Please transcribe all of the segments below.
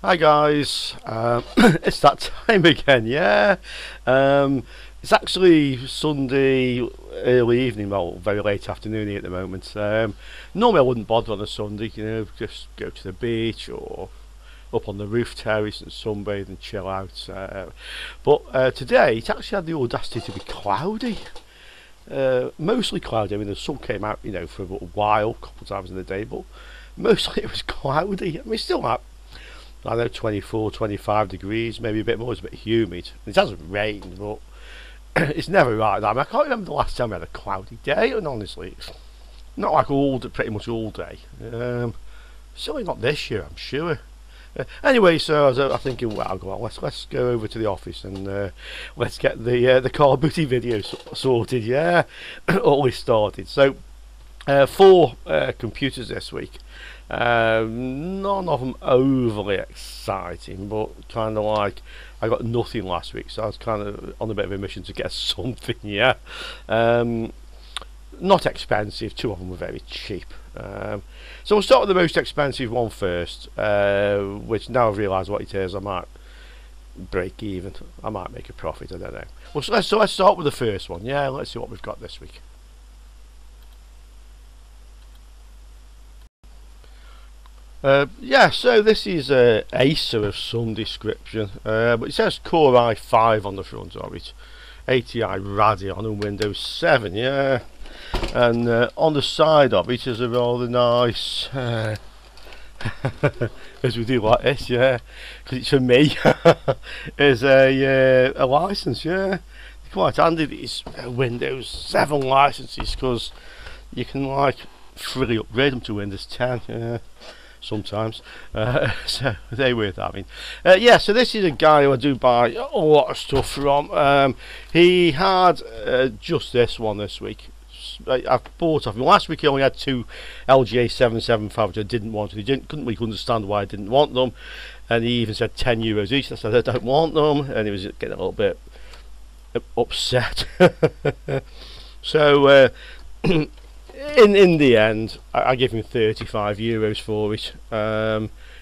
Hi guys, it's that time again, yeah. It's actually Sunday early evening, well, very late afternoon here at the moment. Normally I wouldn't bother on a Sunday, just go to the beach or up on the roof terrace and sunbathe and chill out. But today it actually had the audacity to be cloudy. Mostly cloudy. I mean, the sun came out, for a little while, a couple of times in the day, but mostly it was cloudy. I mean, still like, I know 24, 25 degrees, maybe a bit more. It's a bit humid. It hasn't rained, but it's never like that. I mean, I can't remember the last time we had a cloudy day, and honestly, it's not like pretty much all day. Certainly not this year, I'm sure. Anyway, so I was thinking, well, go on, let's go over to the office and let's get the car booty video sorted. Yeah, all this started. So 4 computers this week. None of them overly exciting, but kind of like I got nothing last week, so I was kind of on a bit of a mission to get something. Yeah, not expensive. 2 of them were very cheap. So we'll start with the most expensive one first, which now I've realised what it is. I might break even. I might make a profit. I don't know. Well, so let's start with the first one. Yeah, let's see what we've got this week. Yeah, so this is a Acer of some description, but it says Core i5 on the front of it, ATI Radeon and Windows 7, yeah, and on the side of it is a rather nice, as we do like this, yeah, because it's for me, is a license, yeah. It's quite handy, these Windows 7 licenses, because you can like freely upgrade them to Windows 10, yeah. Sometimes, so they're worth having. Yeah, so this is a guy who I do buy a lot of stuff from. He had just this one this week. I've bought off him. Last week he only had 2 LGA 775 which I didn't want. He couldn't really understand why I didn't want them, and he even said €10 each. I said I don't want them, and he was getting a little bit upset. So in the end, I give him €35 for it.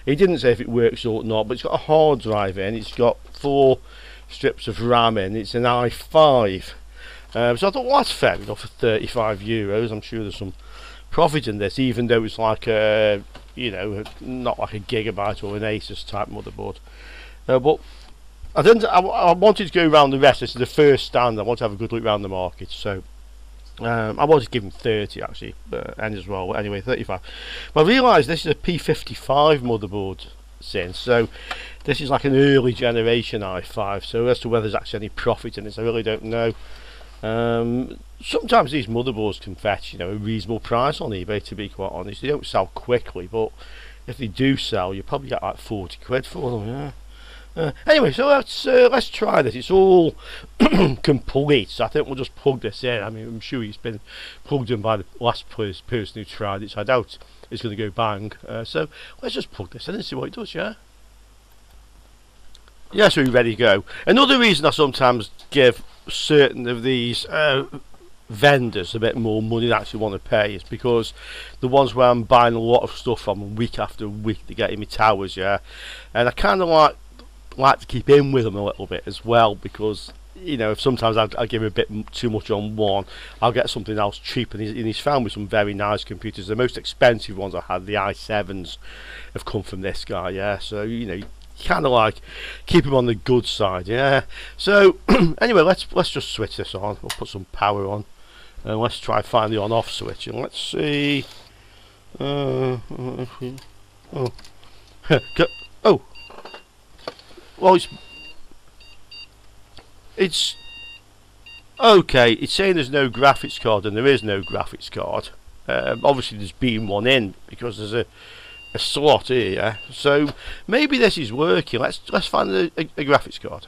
He didn't say if it works or not, but it's got a hard drive in. It's got 4 strips of RAM in. It's an i5. So I thought, well, that's fair enough for €35. I'm sure there's some profit in this, even though it's like a, not like a gigabyte or an Asus type motherboard. But I wanted to go around the rest. This is the first stand. I want to have a good look around the market. So I wanted to give him 30 actually, and as well. Anyway, 35. But I realised this is a P55 motherboard since, so this is like an early generation i5. So as to whether there's actually any profit in this, I really don't know. Sometimes these motherboards can fetch, a reasonable price on eBay. To be quite honest, they don't sell quickly, but if they do sell, you probably get like 40 quid for them. Yeah. Anyway, so let's try this. It's all complete, so I think we'll just plug this in. I mean, I'm sure it's been plugged in by the last person who tried it, so I doubt it's going to go bang. So let's just plug this in and see what it does, yeah? Yeah, so we're ready to go. Another reason I sometimes give certain of these vendors a bit more money than I actually want to pay is because the ones where I'm buying a lot of stuff from week after week, they get in my towers, yeah? And I kind of like to keep in with them a little bit as well, because if sometimes I give a bit too much on one, I'll get something else cheap, and he's found me some very nice computers. The most expensive ones I had, the i7s, have come from this guy, yeah. So you kind of like keep him on the good side, yeah. So anyway, let's just switch this on. We'll put some power on, and let's try find the on-off switch, and let's see. Oh. Oh. Well, it's okay. It's saying there's no graphics card, and there is no graphics card. Obviously, there's been one in because there's a slot here. Yeah? So maybe this is working. Let's find a graphics card.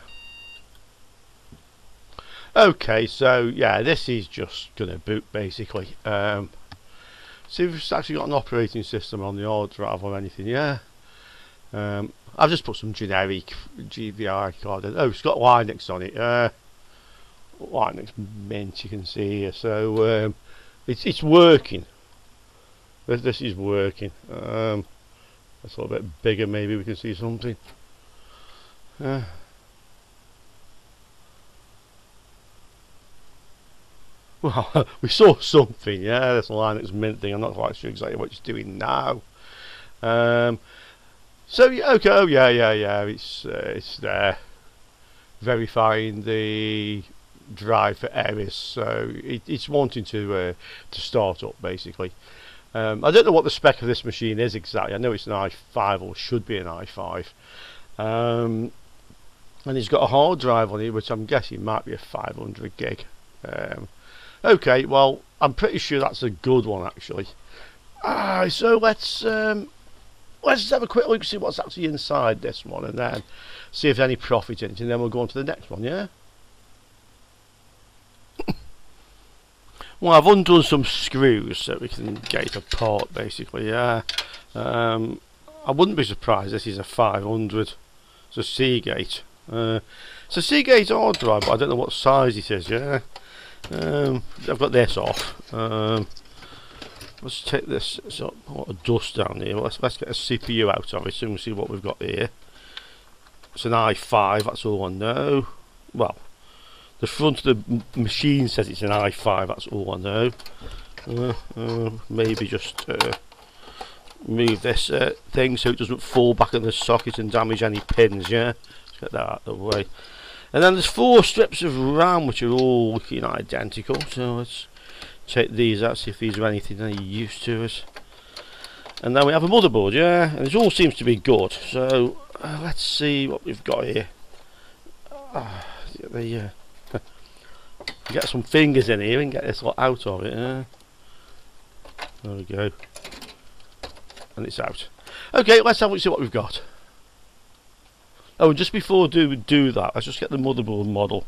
Okay, so yeah, this is just gonna boot basically. See if it's actually got an operating system on the hard drive or anything. Yeah. I've just put some generic GVI card in. Oh, it's got Linux on it. Linux Mint, you can see here. So it's working. This is working. That's a little bit bigger, maybe we can see something. Well, we saw something, yeah, this Linux Mint thing. I'm not quite sure exactly what it's doing now. So, yeah, okay, oh, yeah, it's there. Verifying the drive for errors, so it's wanting to start up, basically. I don't know what the spec of this machine is exactly. I know it's an i5, or should be an i5. And it's got a hard drive on it, which I'm guessing might be a 500 gig. Okay, well, I'm pretty sure that's a good one, actually. So let's have a quick look, see what's actually inside this one, and then see if there's any profit in it, and then we'll go on to the next one, yeah? Well, I've undone some screws so we can get it apart, basically, yeah. I wouldn't be surprised this is a 500. It's a Seagate. It's a Seagate hard drive, but I don't know what size it is, yeah. I've got this off. Let's take this, a lot of dust down here. Let's get a CPU out of it and we'll see what we've got here. It's an i5, that's all I know. Well, the front of the machine says it's an i5, that's all I know. Maybe just move this thing so it doesn't fall back in the socket and damage any pins, yeah? Let's get that out of the way. And then there's 4 strips of RAM which are all looking identical, so let's take these out, see if these are anything any use to us. And then we have a motherboard, yeah, and it all seems to be good, so let's see what we've got here. Get some fingers in here and get this lot out of it, yeah. There we go. And it's out. Okay, let's have a look, see what we've got. Oh, and just before we do that, let's just get the motherboard model.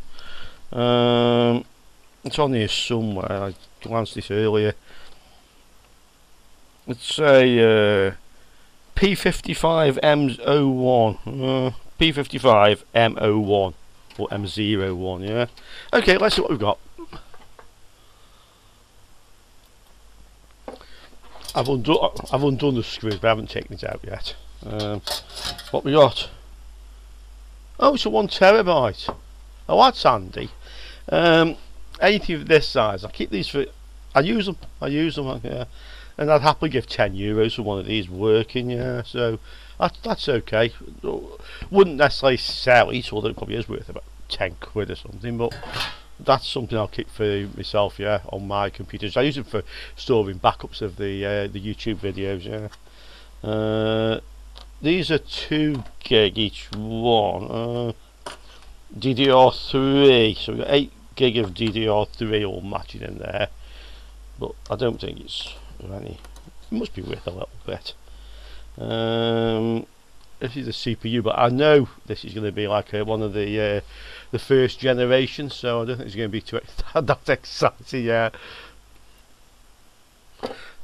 It's on here somewhere. I glanced this earlier. It's a P55M01. P55M01 or M01. Yeah. Okay, let's see what we've got. I've undone the screws, but I haven't taken it out yet. What we got? Oh, it's a 1 terabyte. Oh, that's handy. Anything of this size, I keep these for. I use them, yeah. And I'd happily give €10 for one of these working, yeah. So that's okay. Wouldn't necessarily sell it, although it probably is worth about 10 quid or something. But that's something I'll keep for myself, yeah, on my computers. I use it for storing backups of the YouTube videos, yeah. These are 2 gig each one. DDR3, so we've got 8 gig of DDR3 all matching in there, but I don't think it's any. It must be worth a little bit. This is a CPU, but I know this is going to be like one of the first generation, so I don't think it's going to be too that exciting. Yeah.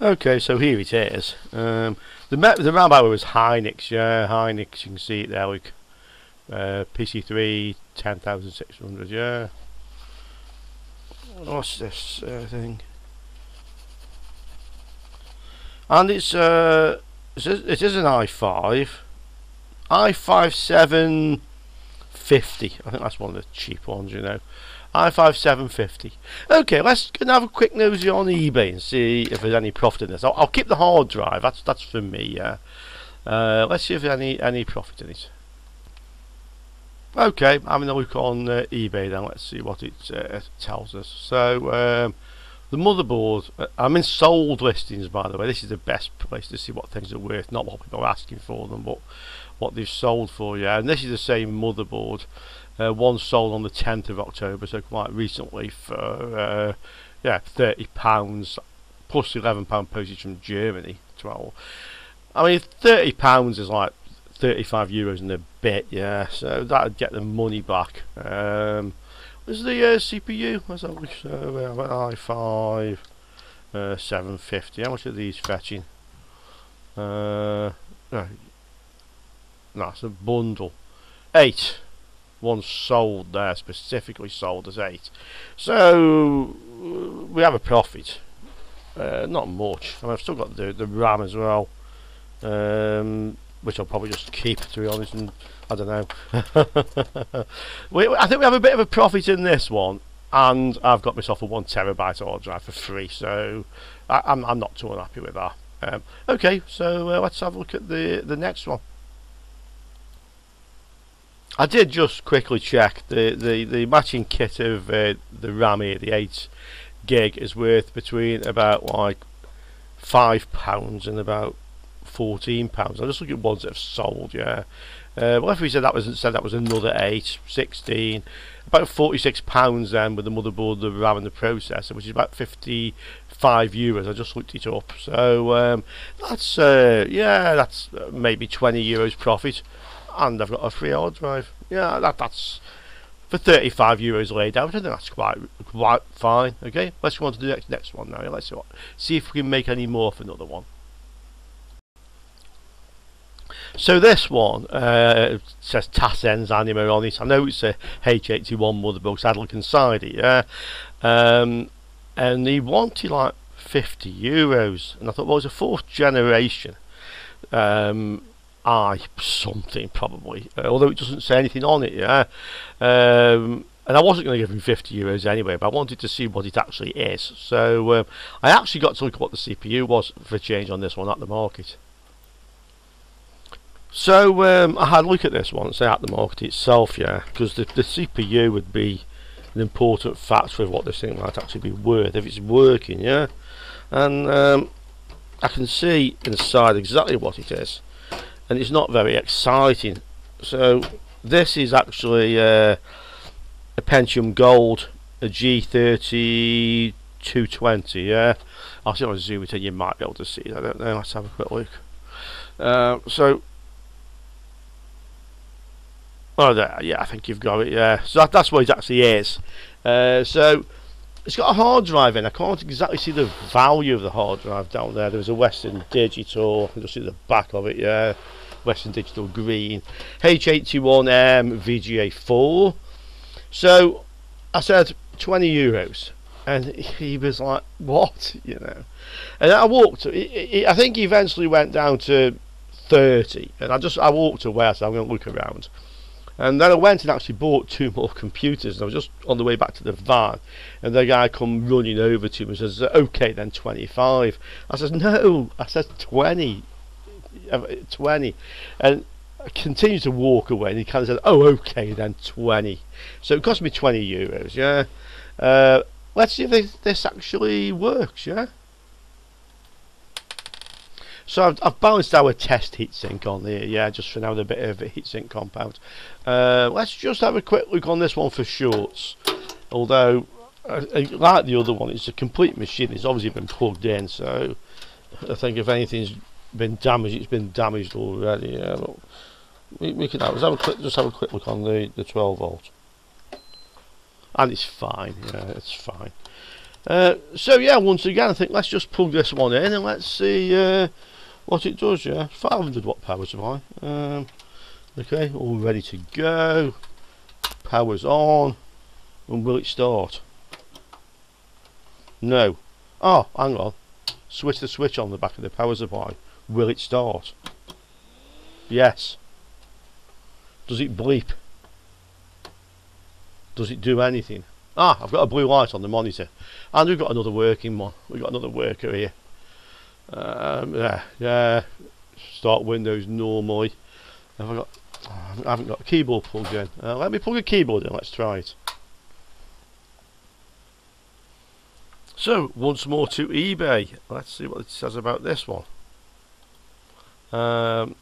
Okay, so here it is. The RAM power was Hynix, yeah, Hynix. You can see it there, like PC3 10600, yeah. What's this thing? And it is an i5, i5-750. I think that's one of the cheap ones, you know. i5-750. Okay, let's have a quick nosy on eBay and see if there's any profit in this. I'll keep the hard drive. That's for me. Yeah. Let's see if there's any profit in it. Okay, having a look on eBay then. Let's see what it tells us. So the motherboard. I'm in sold listings, by the way. This is the best place to see what things are worth, not what people are asking for them, but what they've sold for. Yeah, and this is the same motherboard. One sold on the 10th of October, so quite recently, for yeah, £30 plus £11 postage from Germany. 12. I mean, £30 is like €35 and a bit, yeah. So that'd get the money back. Where's the CPU? Where's that? i5 750. How much are these fetching? No, it's a bundle. 8. One sold there, specifically sold as 8. So we have a profit. Not much. I mean, I've still got the RAM as well. which I'll probably just keep, to be honest, and I don't know. I think we have a bit of a profit in this one, and I've got myself a 1 terabyte hard drive for free, so I'm not too unhappy with that. Okay, so let's have a look at the next one. I did just quickly check the matching kit of the RAM here, the 8 gig, is worth between about like £5 and about £14. I'll just look at ones that have sold. Yeah, well, if we said that was another 8, 16, about £46 then with the motherboard, the RAM and the processor, which is about €55. I just looked it up, so that's yeah, that's maybe €20 profit, and I've got a free hard drive. Yeah, that's for €35 laid out. I think that's quite fine. Okay, let's go on to the next one now. Let's see if we can make any more for another one. So this one says Tassen's Anima on it. I know it's a H81 motherboard, Adler inside it, yeah. And he wanted like €50, and I thought, well, it's a 4th generation I something probably, although it doesn't say anything on it, yeah. And I wasn't going to give him €50 anyway, but I wanted to see what it actually is. So I actually got to look at what the CPU was for a change on this one at the market. So I had a look at this one and say at the market itself, yeah, because the CPU would be an important factor of what this thing might actually be worth if it's working, yeah. And I can see inside exactly what it is, and it's not very exciting. So this is actually a Pentium Gold, a G30 220, yeah. I'll see if I zoom it in, you might be able to see it. I don't know, let's have a quick look. So oh, there, yeah, I think you've got it, yeah. So that's what it actually is. So it's got a hard drive in. I can't exactly see the value of the hard drive down there. There's a Western Digital, I can just see the back of it, yeah. Western Digital green. H81M VGA4. So I said €20, and he was like, what, you know. And I walked, I think he eventually went down to 30, and I walked away. I said, I'm going to look around. And then I went and actually bought 2 more computers, and I was just on the way back to the van, and the guy come running over to me and says, okay then, 25. I said, no, I said 20, and I continued to walk away, and he kind of said, oh, okay then, 20. So it cost me €20, yeah. Let's see if this actually works, yeah. So I've balanced our test heatsink on here, yeah, just for now with a bit of a heatsink compound. Let's just have a quick look on this one for shorts. Although, like the other one, it's a complete machine. It's obviously been plugged in, so I think if anything's been damaged, it's been damaged already. Yeah, but we can have a quick look on the 12 volt, and it's fine. Yeah, it's fine. So yeah, once again, I think let's just plug this one in and let's see what it does. Yeah, 500 watt power supply. Okay, all ready to go. Power's on. And will it start? No. Oh, hang on. Switch the switch on the back of the power supply. Will it start? Yes. Does it bleep? Does it do anything? Ah, I've got a blue light on the monitor, and we've got another working one. We've got another worker here. Yeah. Start Windows normally. I haven't got a keyboard plugged in. Let me plug a keyboard in. Let's try it. So once more to eBay. Let's see what it says about this one. And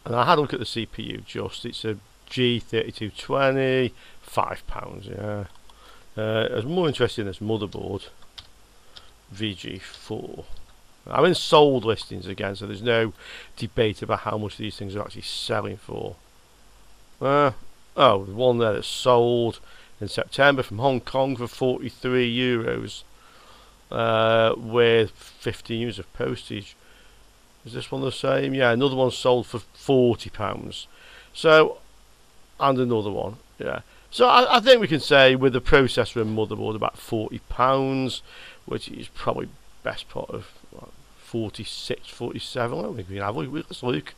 I had a look at the CPU. It's a G3220, £5. Yeah. I was more interested in this motherboard, VG4. I'm in sold listings again, so there's no debate about how much these things are actually selling for. Oh, there's one there that's sold in September from Hong Kong for €43, with 15 euros of postage. Is this one the same? Yeah, another one sold for £40. So, and another one, yeah. So I think we can say with the processor and motherboard about £40, which is probably best part of 46, 47. I don't think we can have. Let's look.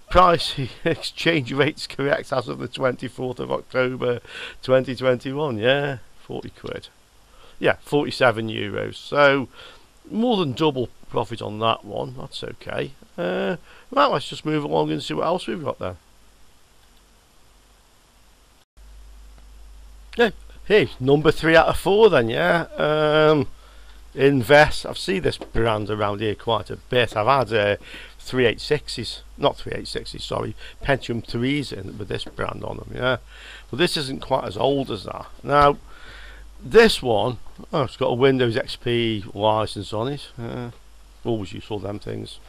Price exchange rates correct as of the 24th of October 2021. Yeah, 40 quid. Yeah, 47 euros. So more than double profit on that one. That's okay. Right, let's just move along and see what else we've got there. Yeah, hey, number 3 out of 4 then. Yeah. Invest. I've seen this brand around here quite a bit. I've had 386s, not 386s, sorry, Pentium 3s in with this brand on them. Yeah, but this isn't quite as old as that. Now, this one, oh, it's got a Windows XP license on it. Always useful, them things.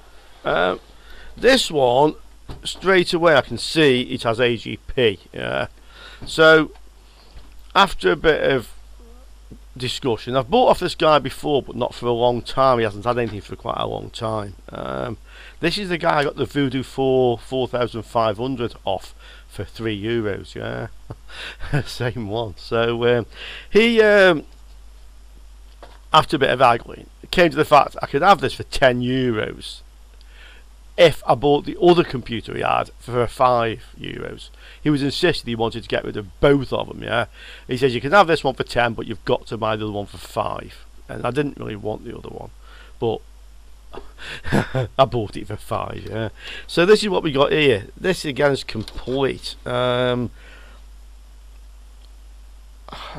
This one, straight away, I can see it has AGP. Yeah, so after a bit of discussion, I've bought off this guy before, but not for a long time. He hasn't had anything for quite a long time. This is the guy I got the Voodoo 4500 off for €3. Yeah, same one. So he, after a bit of haggling, came to the fact I could have this for €10 if I bought the other computer he had for €5. He was insisting he wanted to get rid of both of them. Yeah, he says you can have this one for 10, but you've got to buy the other one for 5. And I didn't really want the other one, but I bought it for 5. Yeah, so this is what we got here. This again is complete.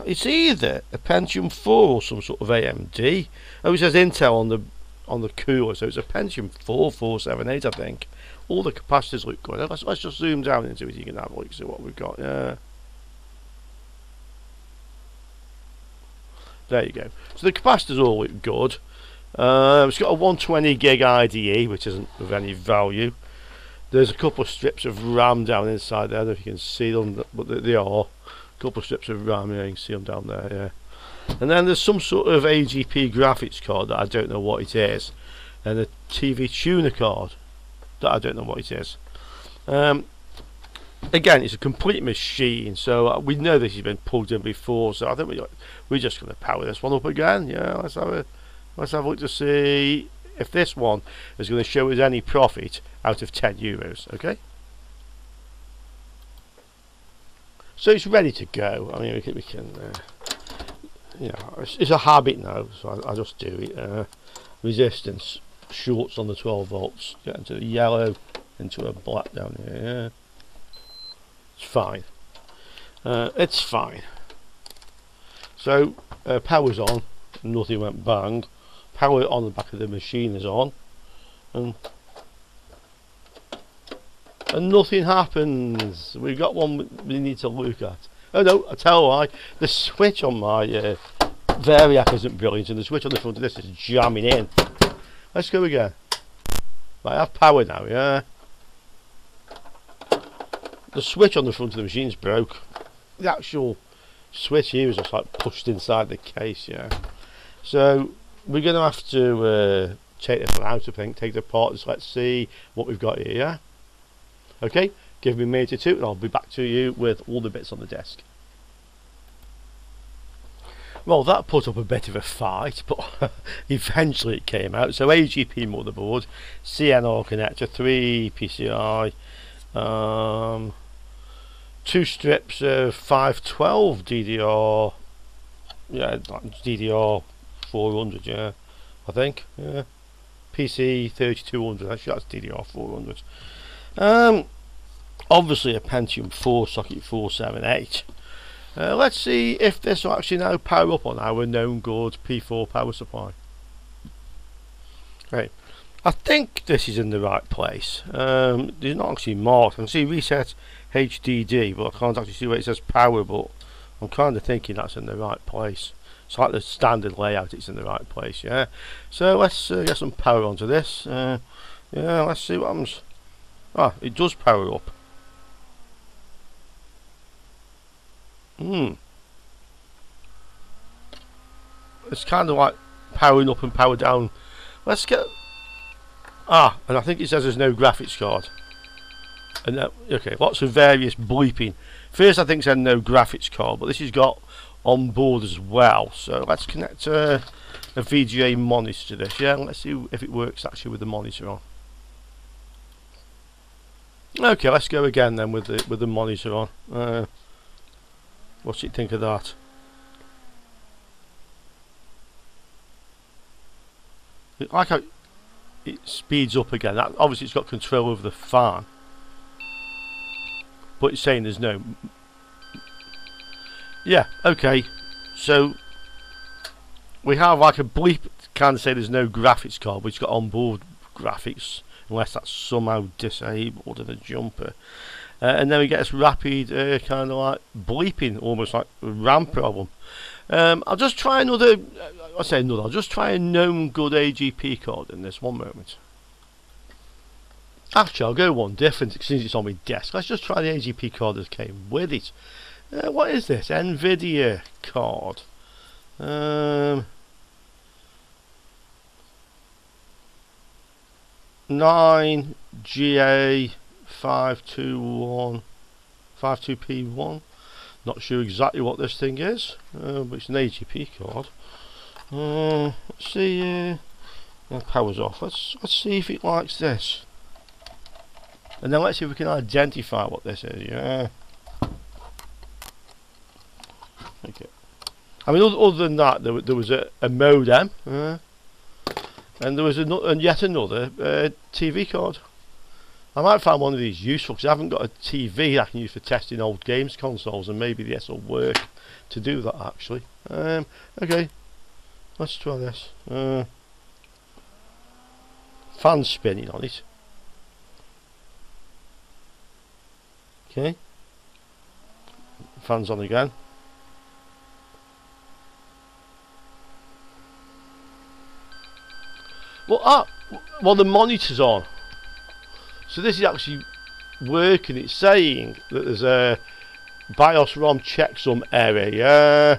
It's either a Pentium 4 or some sort of AMD. Oh, it says Intel on the cooler, so it's a Pentium 478, I think. All the capacitors look good. Let's just zoom down into it. You can have a look, see what we've got. There you go. So the capacitors all look good. It's got a 120 gig IDE, which isn't of any value. There's a couple of strips of RAM down inside there. I don't know if you can see them, but they are. A couple of strips of RAM, yeah, you can see them down there. Yeah. And then there's some sort of AGP graphics card that I don't know what it is, and a TV tuner card that I don't know what it is. Again, it's a complete machine, so we know this has been plugged in before. So I think we're just going to power this one up again. Yeah, let's have a look to see if this one is going to show us any profit out of €10. Okay. So it's ready to go. I mean, we can you know, it's a habit now, so I just do it. Resistance shorts on the 12 volts, get into the yellow, into a black down here. Yeah. It's fine. It's fine. So power's on, nothing went bang. Power on the back of the machine is on, and nothing happens. We've got one we need to look at. Oh no, I tell you why. The switch on my Variac isn't brilliant, and the switch on the front of this is jamming in. Let's go again. Right, I have power now, yeah. The switch on the front of the machine's broke. The actual switch here is just like pushed inside the case, yeah. So we're going to have to take this one out, I think, take it apart, so let's see what we've got here, yeah. Okay, give me a minute or two and I'll be back to you with all the bits on the desk. Well, that put up a bit of a fight, but eventually it came out. So AGP motherboard, CNR connector, 3 PCI, 2 strips of 512 DDR, yeah, DDR 400, yeah, I think, yeah, PC 3200, actually that's DDR 400. Obviously a Pentium 4 socket 478. Let's see if this will actually now power up on our known good P4 power supply. Right, I think this is in the right place. It's not actually marked. I can see reset HDD, but I can't actually see where it says power, but I'm kind of thinking that's in the right place. It's like the standard layout, it's in the right place, yeah. So let's get some power onto this. Yeah, let's see what happens. Ah, it does power up. It's kind of like powering up and power down. Let's get... Ah, and I think it says there's no graphics card. And okay, lots of various bleeping. First I think it said no graphics card, but this has got on board as well. So let's connect a VGA monitor to this. Yeah, let's see if it works actually with the monitor on. Okay, let's go again then with the monitor on. What do you think of that? Like how it speeds up again. That, obviously it's got control over the fan, but it's saying there's no. Yeah, okay. So we have like a bleep can say there's no graphics card, but it's got onboard graphics, unless that's somehow disabled in the jumper. And then we get this rapid kind of like bleeping, almost like a RAM problem. I'll just try another. I'll just try a known good AGP card in this one moment. Actually, I'll go one different since it's on my desk. Let's just try the AGP card that came with it. What is this? NVIDIA card. 9GA52152P1. Not sure exactly what this thing is, but it's an AGP card. Let's see. Power's off. Let's see if it likes this, and then let's see if we can identify what this is. Yeah. Okay. I mean, other than that, there was a modem, and there was yet another TV card. I might find one of these useful because I haven't got a TV I can use for testing old games consoles, and maybe this will work to do that actually. Okay, let's try this. Fan spinning on it. Okay, fans on again. Well, the monitor's on. So this is actually working. It's saying that there's a BIOS ROM checksum error. Yeah.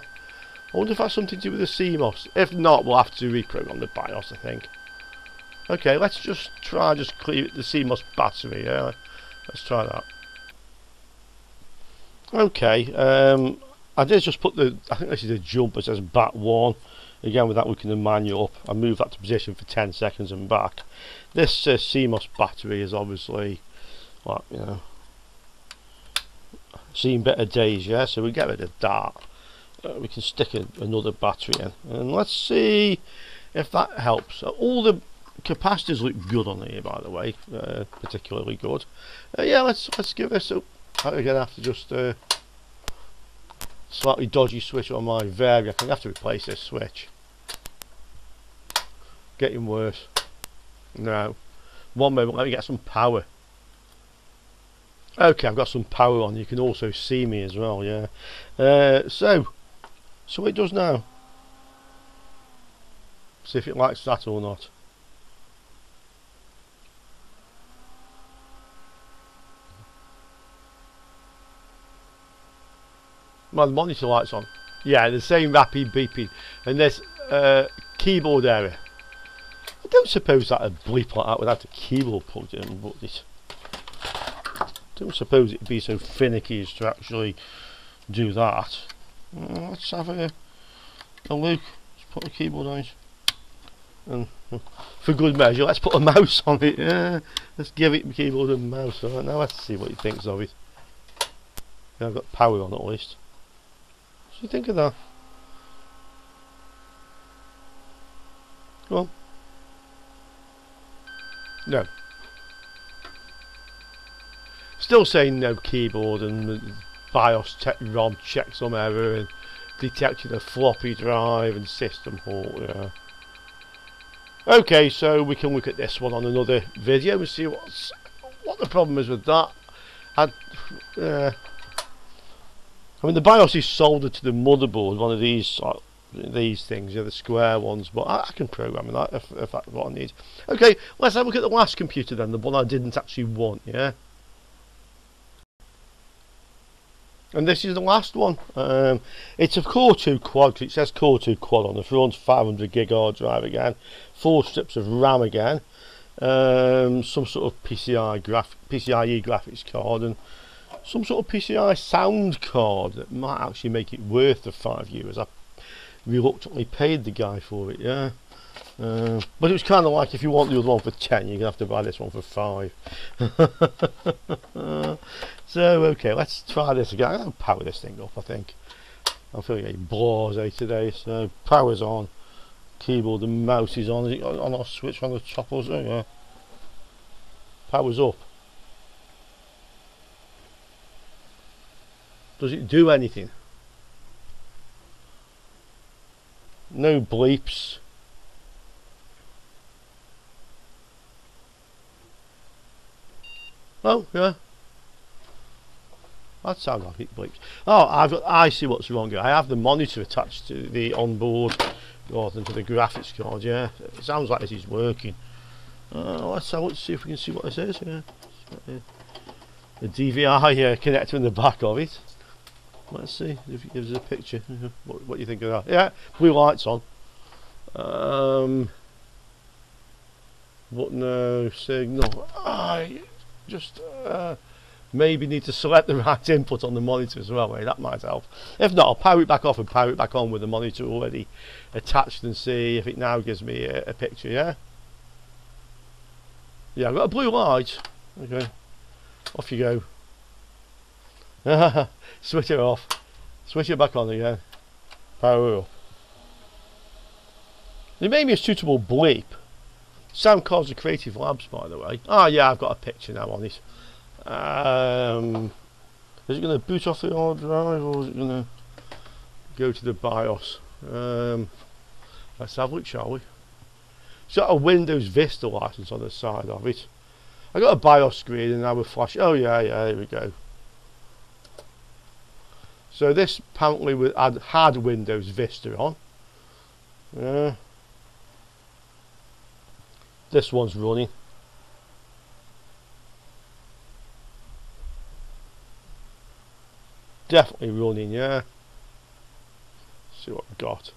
I wonder if that's something to do with the CMOS. If not, we'll have to reprogram the BIOS, I think. Okay, let's just try clear the CMOS battery. Yeah. Let's try that. Okay. I did just put I think this is a jumper. It says BAT1. Again, without looking the manual up, I move that to position for 10 seconds and back. This CMOS battery is obviously, like, you know, seen better days, yeah? So we get rid of that. We can stick another battery in. And let's see if that helps. All the capacitors look good on here, by the way. Particularly good. Yeah, let's give this a... Again, I have to just... slightly dodgy switch on my Varia. I'm going to have to replace this switch. Getting worse. No. One moment, let me get some power. Okay, I've got some power on. You can also see me as well, yeah. So what it does now. See if it likes that or not. Well, the monitor light's on. Yeah, the same rapid beeping. And there's keyboard error. I don't suppose that a bleep like that would have the keyboard plugged in, but I don't suppose it'd be so finicky as to actually do that. Let's have a look. Let's put the keyboard on it. And for good measure, let's put a mouse on it. Yeah, let's give it the keyboard and mouse. Right, now let's see what he thinks of it. Yeah, I've got power on at least. What do you think of that? Come on. No. Still saying no keyboard and BIOS ROM checksum error and detected a floppy drive and system halt. Yeah. Okay, so we can look at this one on another video and see what the problem is with that. I mean, the BIOS is soldered to the motherboard, one of these things, yeah, the square ones, but I can program that if that's what I need. Okay, let's have a look at the last computer then, the one I didn't actually want, yeah. And this is the last one. It's a Core 2 quad. It says Core 2 quad on the front, 500 gig hard drive again, 4 strips of RAM again, some sort of PCIe graphics card, and some sort of PCI sound card that might actually make it worth the €5. reluctantly paid the guy for it, yeah. But it was kind of like, if you want the other one for 10, you're gonna have to buy this one for 5. So okay, let's try this again. I'm gonna power this thing up. I think I'm feeling a blasé today. So power's on, keyboard and mouse is on. Is it on our switch on the top also? Yeah. Power's up. Does it do anything? No bleeps. Oh yeah, that sounds like it bleeps. Oh, I see what's wrong here. I have the monitor attached to the onboard rather than to the graphics card. Yeah, it sounds like this is working. Let's see if we can see what this is. Yeah, the DVI connector in the back of it. Let's see if it gives us a picture. What do you think of that? Yeah, blue lights on. But no signal. I just maybe need to select the right input on the monitor as well. That might help. If not, I'll power it back off and power it back on with the monitor already attached and see if it now gives me a picture. Yeah. Yeah, I've got a blue light. Okay, off you go. Switch it off. Switch it back on again. Power up. It made me a suitable bleep. Sound cards are Creative Labs, by the way. Oh yeah, I've got a picture now on it. Is it going to boot off the hard drive, or is it going to go to the BIOS? Let's have a look, shall we? It's got a Windows Vista license on the side of it. I got a BIOS screen and now we're flash. Oh yeah, here we go. So this apparently had Windows Vista on. This one's running. Definitely running, yeah. Let's see what we've got.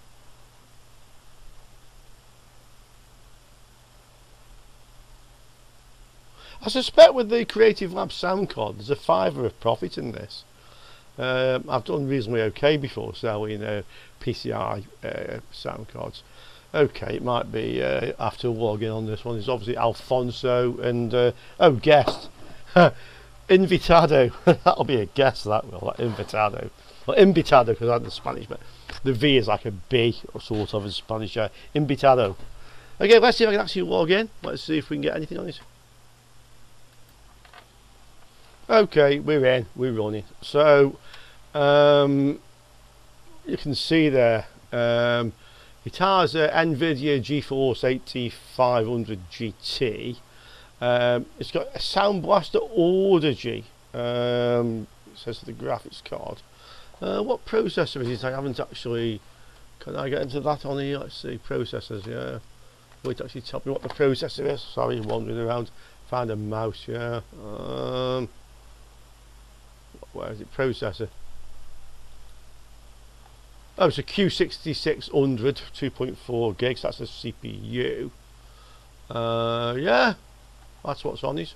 I suspect with the Creative Labs sound card, there's a £5 of profit in this. I've done reasonably okay before selling PCI sound cards. Okay, it might be after logging on this one. It's obviously Alfonso and oh, guest Invitado. That'll be a guess, that will, like Invitado. Well, Invitado because I'm the Spanish, but the V is like a B or sort of in Spanish. Invitado. Okay, let's see if I can actually log in. Let's see if we can get anything on it. Okay, we're in, we're running. So you can see there it has NVIDIA GeForce 8500 GT. It's got a Sound Blaster Audigy. It says the graphics card. What processor is it? I haven't actually. Can I get into that on here? Let's see, processors. Yeah, wait, actually tell me what the processor is. Sorry, wandering around. Find a mouse. Yeah. Where is it? Processor. Oh, it's a Q6600 2.4 gigs. That's a CPU. Yeah, that's what's on it.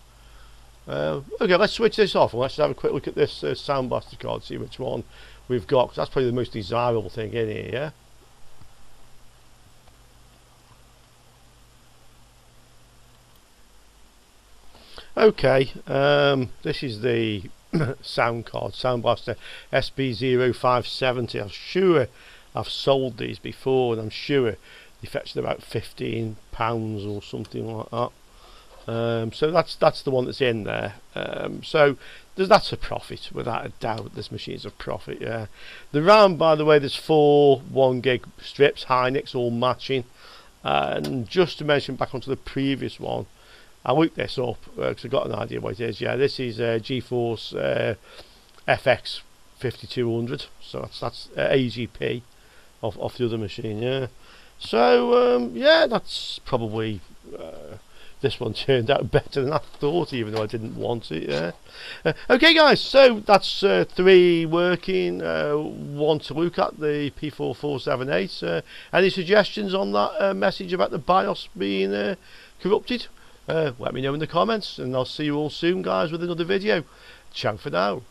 Okay, let's switch this off and let's have a quick look at this Sound Blaster card, see which one we've got, because that's probably the most desirable thing in here. Yeah. Okay, this is the sound card, Sound Blaster SB0570. I'm sure I've sold these before, and I'm sure they fetched about £15 or something like that. So that's the one that's in there. So that's a profit, without a doubt. This machine's a profit. Yeah. The RAM, by the way, there's 4 1 gig strips, Hynix, all matching. And just to mention back onto the previous one, I looked this up because I got an idea what it is. Yeah, this is GeForce FX 5200, so that's AGP off the other machine. Yeah, so yeah, that's probably this one turned out better than I thought, even though I didn't want it. Yeah. Okay, guys, so that's 3 working, 1 to look at, the P4478. Any suggestions on that message about the BIOS being corrupted? Let me know in the comments, and I'll see you all soon, guys, with another video. Ciao for now.